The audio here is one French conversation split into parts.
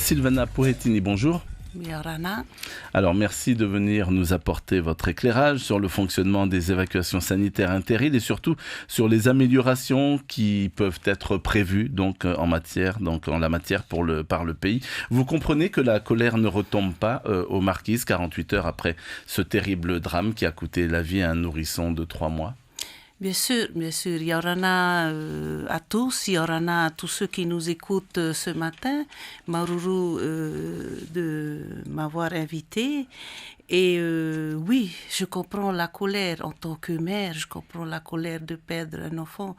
Sylvana Pohetini, bonjour. Yorana. Alors merci de venir nous apporter votre éclairage sur le fonctionnement des évacuations sanitaires intériles et surtout sur les améliorations qui peuvent être prévues en la matière par le pays. Vous comprenez que la colère ne retombe pas aux Marquises 48 heures après ce terrible drame qui a coûté la vie à un nourrisson de 3 mois? Bien sûr. Yorana à tous, Yorana à tous ceux qui nous écoutent ce matin. Maruru de m'avoir invité. Et oui, je comprends la colère en tant que mère, je comprends la colère de perdre un enfant.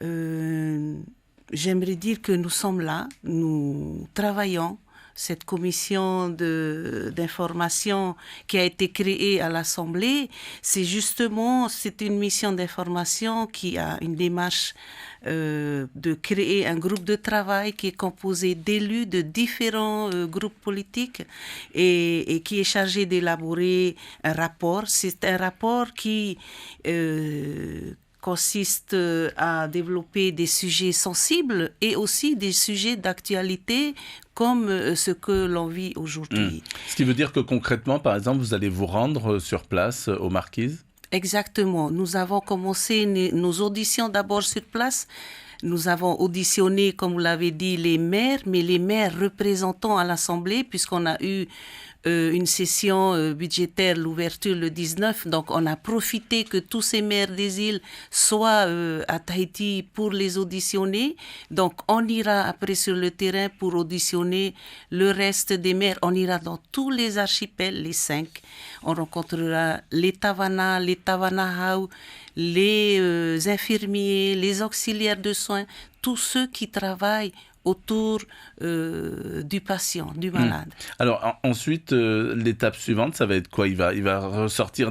J'aimerais dire que nous sommes là, nous travaillons. Cette commission d'information qui a été créée à l'Assemblée, c'est une mission d'information qui a une démarche de créer un groupe de travail qui est composé d'élus de différents groupes politiques et qui est chargé d'élaborer un rapport. C'est un rapport qui consiste à développer des sujets sensibles et aussi des sujets d'actualité comme ce que l'on vit aujourd'hui. Ce qui veut dire que concrètement, par exemple, vous allez vous rendre sur place aux Marquises ? Exactement. Nous avons commencé nos auditions d'abord sur place. Nous avons auditionné, comme vous l'avez dit, les maires, mais les maires représentants à l'Assemblée, puisqu'on a eu une session budgétaire, l'ouverture le 19. Donc, on a profité que tous ces maires des îles soient à Tahiti pour les auditionner. Donc, on ira après sur le terrain pour auditionner le reste des maires. On ira dans tous les archipels, les 5. On rencontrera les Tavana, les Tavanahau, les infirmiers, les auxiliaires de soins, tous ceux qui travaillent autour du patient, du malade. Alors ensuite, l'étape suivante, ça va être quoi ? Il va ressortir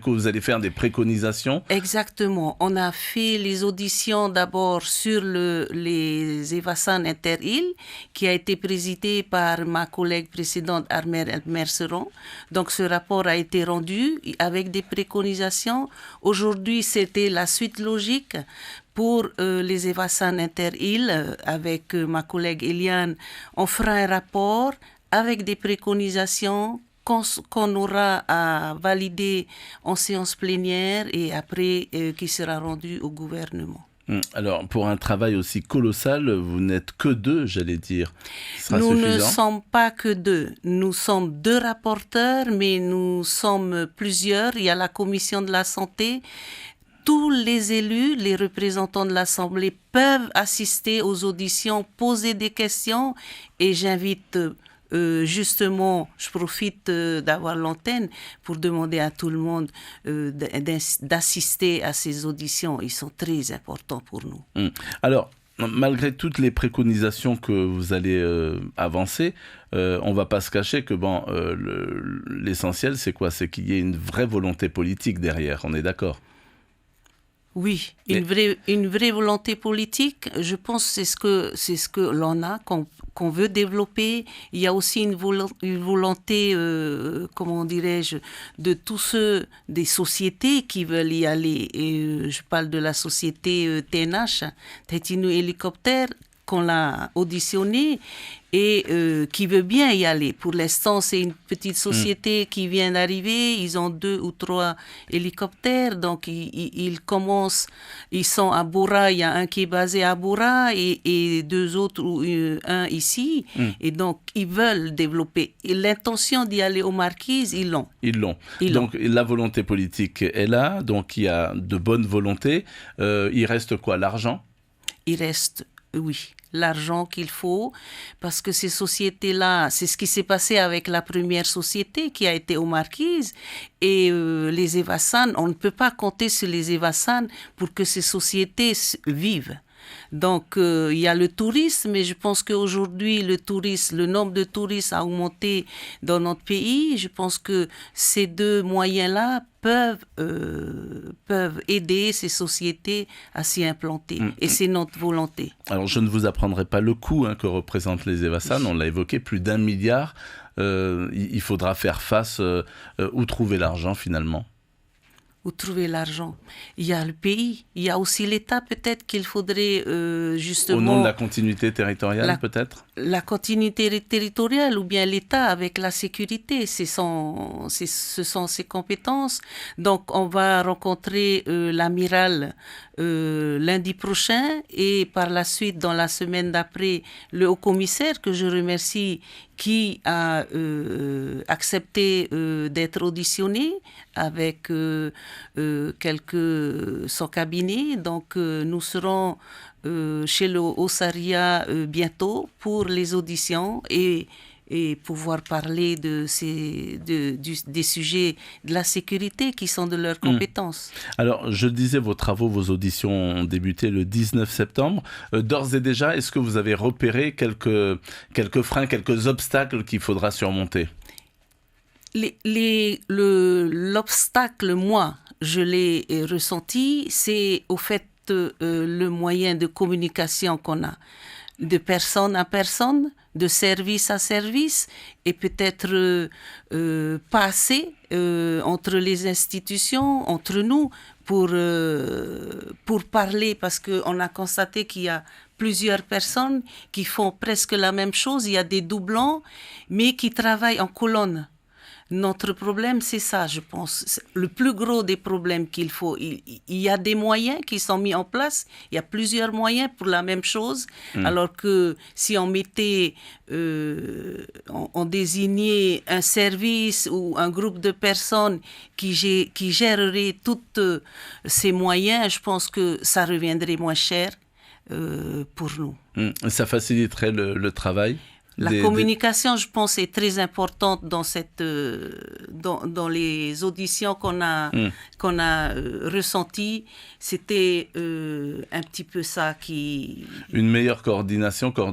vous allez faire des préconisations ? Exactement. On a fait les auditions d'abord sur les Evasan inter-îles, qui a été présidé par ma collègue précédente, Armer Merceron. Donc ce rapport a été rendu avec des préconisations. Aujourd'hui, c'était la suite logique. Pour les Evasan inter-îles, avec ma collègue Eliane, on fera un rapport avec des préconisations qu'on aura à valider en séance plénière et après qui sera rendu au gouvernement. Alors, pour un travail aussi colossal, vous n'êtes que 2, j'allais dire. Nous ne sommes pas que 2. Nous sommes 2 rapporteurs, mais nous sommes plusieurs. Il y a la commission de la santé. Tous les élus, les représentants de l'Assemblée peuvent assister aux auditions, poser des questions et j'invite justement, je profite d'avoir l'antenne pour demander à tout le monde d'assister à ces auditions. Ils sont très importants pour nous. Alors, malgré toutes les préconisations que vous allez avancer, on ne va pas se cacher que l'essentiel c'est quoi ? C'est qu'il y ait une vraie volonté politique derrière, on est d'accord ? Oui, une vraie volonté politique, je pense que c'est ce que l'on a, qu'on veut développer. Il y a aussi une volonté, comment dirais-je, de tous ceux des sociétés qui veulent y aller. Et je parle de la société TNH, Tahiti Nui Hélicoptère, qu'on l'a auditionné et qui veut bien y aller. Pour l'instant, c'est une petite société qui vient d'arriver. Ils ont 2 ou 3 hélicoptères. Donc, ils commencent. Ils sont à Boura. Il y a un qui est basé à Boura et 2 autres, ou un ici. Et donc, ils veulent développer. Et l'intention d'y aller aux Marquises, ils l'ont. Donc, la volonté politique est là. Donc, il y a de bonnes volontés. Il reste quoi ? L'argent ? Il reste... Oui, l'argent qu'il faut, parce que ces sociétés-là, c'est ce qui s'est passé avec la première société qui a été aux Marquises et les Evasan, on ne peut pas compter sur les Evasan pour que ces sociétés vivent. Donc, il y a le tourisme, mais je pense qu'aujourd'hui, le nombre de touristes a augmenté dans notre pays. Je pense que ces 2 moyens-là peuvent aider ces sociétés à s'y implanter. Et c'est notre volonté. Alors, je ne vous apprendrai pas le coût que représentent les Evasan. On l'a évoqué, plus d'1 milliard. Il faudra faire face. Où trouver l'argent, finalement ? Où trouver l'argent ? Il y a le pays, il y a aussi l'État peut-être qu'il faudrait justement... Au nom de la continuité territoriale peut-être ? la continuité territoriale ou bien l'État avec la sécurité, ce sont ses compétences. Donc, on va rencontrer l'amiral lundi prochain et par la suite, dans la semaine d'après, le haut-commissaire que je remercie qui a accepté d'être auditionné avec son cabinet. Donc, nous serons chez le Haut-Saria bientôt pour les auditions et pouvoir parler des sujets de la sécurité qui sont de leurs compétences. Alors, je disais, vos auditions ont débuté le 19 septembre. D'ores et déjà, est-ce que vous avez repéré quelques freins, quelques obstacles qu'il faudra surmonter ? L'obstacle, moi, je l'ai ressenti, c'est au fait le moyen de communication qu'on a, de personne à personne, de service à service, et peut-être pas assez entre les institutions, entre nous, pour parler, parce qu'on a constaté qu'il y a plusieurs personnes qui font presque la même chose, il y a des doublons, mais qui travaillent en colonne. Notre problème, c'est ça, je pense. Le plus gros des problèmes qu'il faut, il y a des moyens qui sont mis en place. Il y a plusieurs moyens pour la même chose. Alors que si on mettait, on désignait un service ou un groupe de personnes qui géreraient tous ces moyens, je pense que ça reviendrait moins cher pour nous. Ça faciliterait le travail ? La communication, je pense, est très importante dans dans les auditions qu'on a ressenties. C'était un petit peu ça qui... Une meilleure coordination dans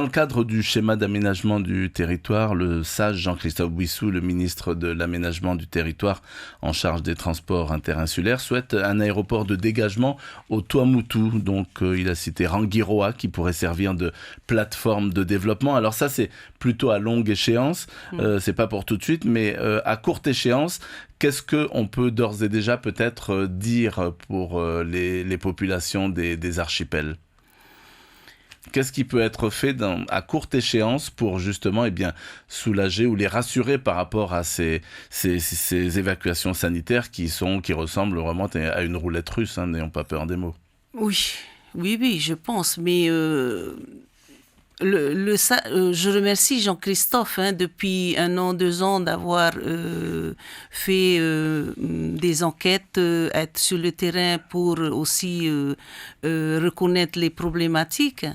le cadre du schéma d'aménagement du territoire, le sage Jean-Christophe Bouissou, le ministre de l'aménagement du territoire en charge des transports interinsulaires, souhaite un aéroport de dégagement au Tuamotu. Donc, il a cité Rangiroa qui pourrait servir de plateforme de développement. Alors ça, c'est plutôt à longue échéance, c'est pas pour tout de suite, mais à courte échéance, qu'est-ce qu'on peut d'ores et déjà peut-être dire pour les populations des archipels ? Qu'est-ce qui peut être fait à courte échéance pour justement soulager ou les rassurer par rapport à ces évacuations sanitaires qui ressemblent vraiment à une roulette russe, n'ayons pas peur des mots. Oui, je pense, mais... je remercie Jean-Christophe depuis 1 an, 2 ans d'avoir fait des enquêtes, être sur le terrain pour aussi reconnaître les problématiques.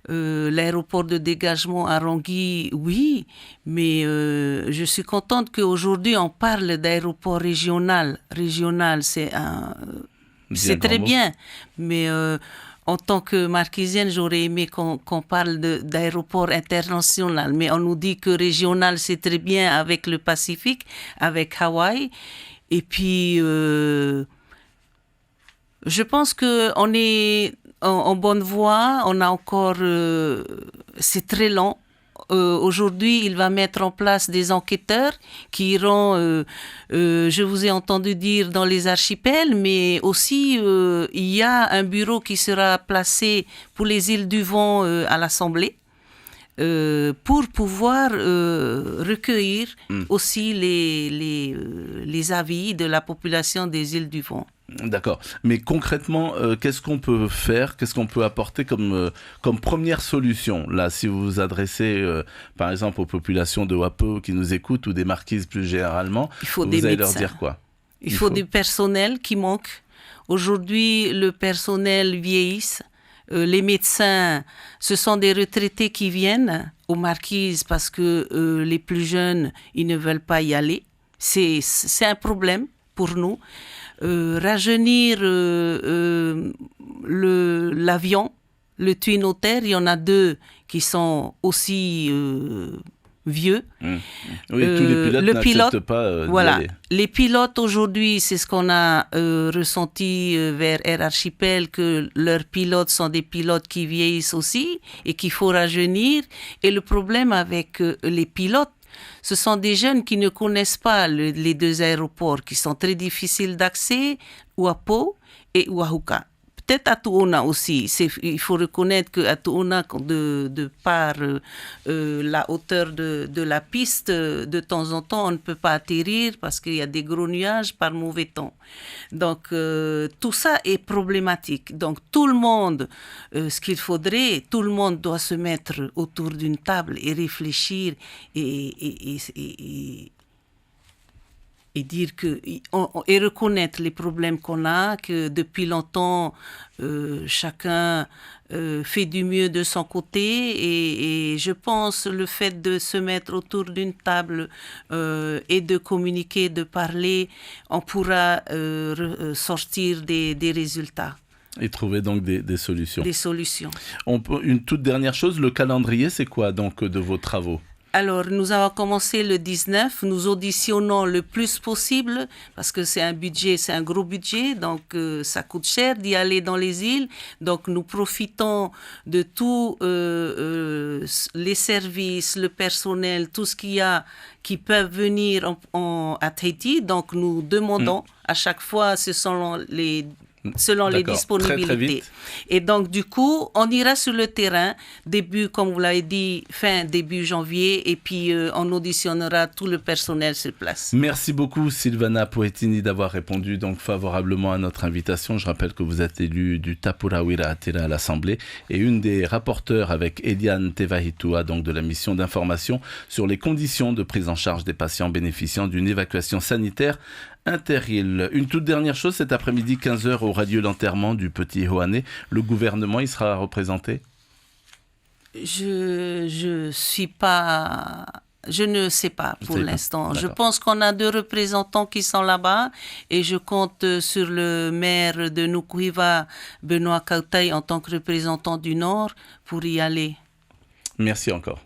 L'aéroport de dégagement à Rangui, oui, mais je suis contente qu'aujourd'hui on parle d'aéroport régional. Régional, c'est très bien, mais... en tant que marquisienne, j'aurais aimé qu'on parle d'aéroport international, mais on nous dit que régional, c'est très bien avec le Pacifique, avec Hawaï. Et puis, je pense qu'on est en bonne voie, on a encore... c'est très lent. Aujourd'hui, il va mettre en place des enquêteurs qui iront, je vous ai entendu dire, dans les archipels, mais aussi il y a un bureau qui sera placé pour les îles du Vent à l'Assemblée pour pouvoir recueillir aussi les avis de la population des îles du Vent. D'accord. Mais concrètement, qu'est-ce qu'on peut faire, qu'est-ce qu'on peut apporter comme première solution ? Là, si vous vous adressez, par exemple, aux populations de Wapo qui nous écoutent ou des marquises plus généralement, vous allez leur dire quoi ? Il faut du personnel qui manque. Aujourd'hui, le personnel vieillit. Les médecins, ce sont des retraités qui viennent aux marquises parce que les plus jeunes, ils ne veulent pas y aller. C'est un problème pour nous. Rajeunir l'avion, le Twin Otter, il y en a 2 qui sont aussi vieux. Oui, tous les pilotes n'acceptent pas d'y aller. Les pilotes aujourd'hui, c'est ce qu'on a ressenti vers Air Archipel, que leurs pilotes sont des pilotes qui vieillissent aussi et qu'il faut rajeunir. Et le problème avec les pilotes, ce sont des jeunes qui ne connaissent pas les 2 aéroports, qui sont très difficiles d'accès, Wapo et Wahuka. peut-être à Toona aussi. Il faut reconnaître qu'à Toona, de par la hauteur de la piste, de temps en temps, on ne peut pas atterrir parce qu'il y a des gros nuages par mauvais temps. Donc, tout ça est problématique. Donc, tout le monde, ce qu'il faudrait, tout le monde doit se mettre autour d'une table et réfléchir et dire et reconnaître les problèmes qu'on a, que depuis longtemps, chacun fait du mieux de son côté et je pense le fait de se mettre autour d'une table et de communiquer, de parler, on pourra sortir des résultats. Et trouver donc des solutions. Des solutions. Une toute dernière chose, le calendrier, c'est quoi donc de vos travaux ? Alors, nous avons commencé le 19, nous auditionnons le plus possible parce que c'est un gros budget, donc ça coûte cher d'y aller dans les îles. Donc, nous profitons de tous les services, le personnel, tout ce qu'il y a qui peuvent venir à Tahiti. Donc, nous demandons à chaque fois, selon les disponibilités. Très, très vite. Et donc, du coup, on ira sur le terrain, comme vous l'avez dit, début janvier, et puis on auditionnera tout le personnel sur place. Merci beaucoup, Silvana Poetini, d'avoir répondu donc favorablement à notre invitation. Je rappelle que vous êtes élue du Tapurawira Atira à l'Assemblée et une des rapporteurs avec Eliane Tevahitua, donc de la mission d'information sur les conditions de prise en charge des patients bénéficiant d'une évacuation sanitaire Interîle. Une toute dernière chose, cet après-midi, 15h, aura lieu l'enterrement du petit Hoane. Le gouvernement y sera représenté ? Je ne sais pas pour l'instant. Je pense qu'on a 2 représentants qui sont là-bas et je compte sur le maire de Nukuhiva, Benoît Kautai, en tant que représentant du Nord, pour y aller. Merci encore.